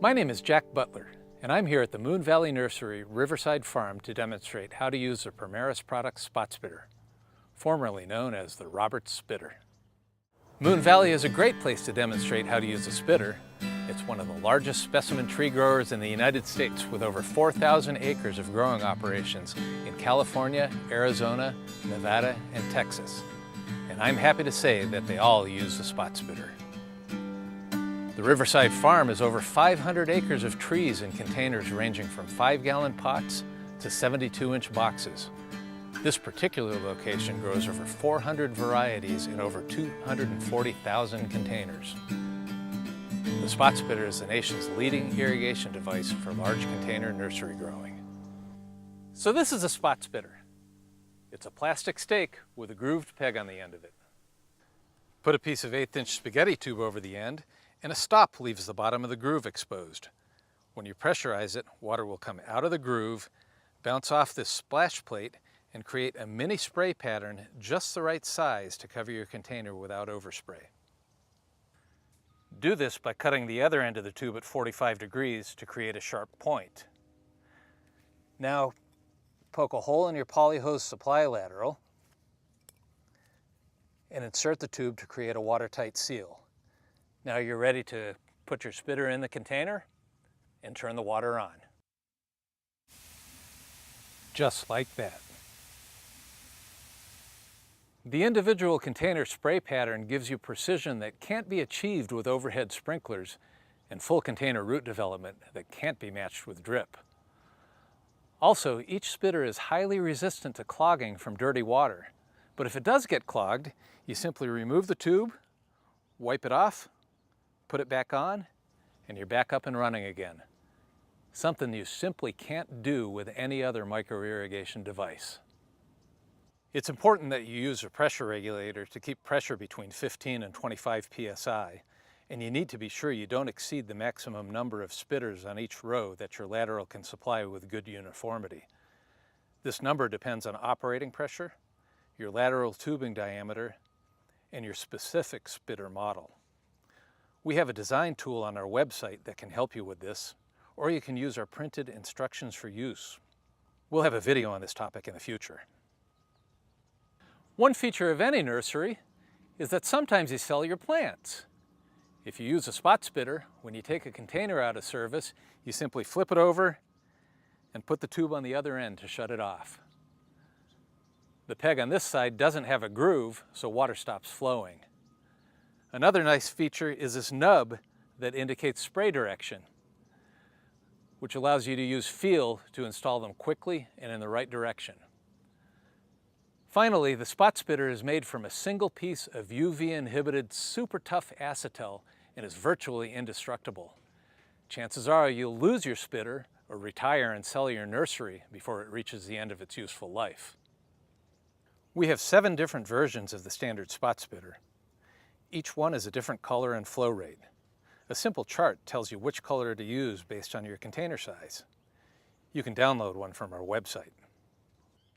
My name is Jack Butler, and I'm here at the Moon Valley Nursery, Riverside Farm to demonstrate how to use the Primerus Products Spot-Spitter, formerly known as the Roberts Spitter. Moon Valley is a great place to demonstrate how to use a spitter. It's one of the largest specimen tree growers in the United States with over 4,000 acres of growing operations in California, Arizona, Nevada, and Texas. And I'm happy to say that they all use the spot spitter. The Riverside Farm is over 500 acres of trees in containers ranging from 5-gallon pots to 72-inch boxes. This particular location grows over 400 varieties in over 240,000 containers. The spot spitter is the nation's leading irrigation device for large container nursery growing. So this is a spot spitter. It's a plastic stake with a grooved peg on the end of it. Put a piece of 1/8-inch spaghetti tube over the end, and a stop leaves the bottom of the groove exposed. When you pressurize it, water will come out of the groove, bounce off this splash plate, and create a mini spray pattern just the right size to cover your container without overspray. Do this by cutting the other end of the tube at 45 degrees to create a sharp point. Now, poke a hole in your polyhose supply lateral and insert the tube to create a watertight seal. Now you're ready to put your spitter in the container and turn the water on. Just like that. The individual container spray pattern gives you precision that can't be achieved with overhead sprinklers and full container root development that can't be matched with drip. Also, each spitter is highly resistant to clogging from dirty water. But if it does get clogged, you simply remove the tube, wipe it off, put it back on, and you're back up and running again. Something you simply can't do with any other micro-irrigation device. It's important that you use a pressure regulator to keep pressure between 15 and 25 psi, and you need to be sure you don't exceed the maximum number of spitters on each row that your lateral can supply with good uniformity. This number depends on operating pressure, your lateral tubing diameter, and your specific spitter model. We have a design tool on our website that can help you with this, or you can use our printed instructions for use. We'll have a video on this topic in the future. One feature of any nursery is that sometimes you sell your plants. If you use a spot spitter, when you take a container out of service, you simply flip it over and put the tube on the other end to shut it off. The peg on this side doesn't have a groove, so water stops flowing. Another nice feature is this nub that indicates spray direction, which allows you to use feel to install them quickly and in the right direction. Finally, the spot spitter is made from a single piece of UV-inhibited super tough acetal and is virtually indestructible. Chances are you'll lose your spitter or retire and sell your nursery before it reaches the end of its useful life. We have 7 different versions of the standard spot spitter. Each one is a different color and flow rate. A simple chart tells you which color to use based on your container size. You can download one from our website.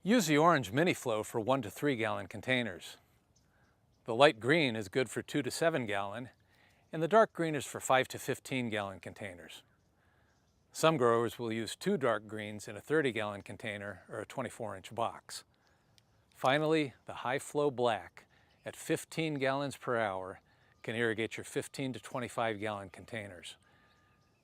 Use the orange mini flow for 1 to 3 gallon containers. The light green is good for 2 to 7 gallon, and the dark green is for 5 to 15 gallon containers. Some growers will use 2 dark greens in a 30-gallon container or a 24-inch box. Finally, the high flow black at 15 gallons per hour can irrigate your 15 to 25 gallon containers.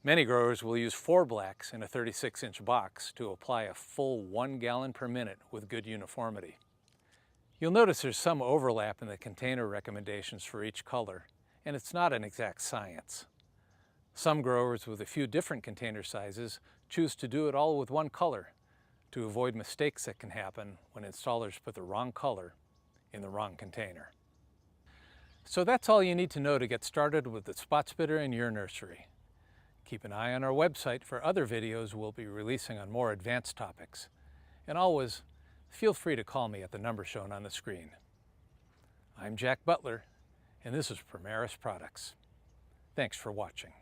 Many growers will use 4 blacks in a 36-inch box to apply a full 1 gallon per minute with good uniformity. You'll notice there's some overlap in the container recommendations for each color, and it's not an exact science. Some growers with a few different container sizes choose to do it all with one color to avoid mistakes that can happen when installers put the wrong color in the wrong container. So that's all you need to know to get started with the spot spitter in your nursery. Keep an eye on our website for other videos we'll be releasing on more advanced topics. And always, feel free to call me at the number shown on the screen. I'm Jack Butler, and this is Primerus Products. Thanks for watching.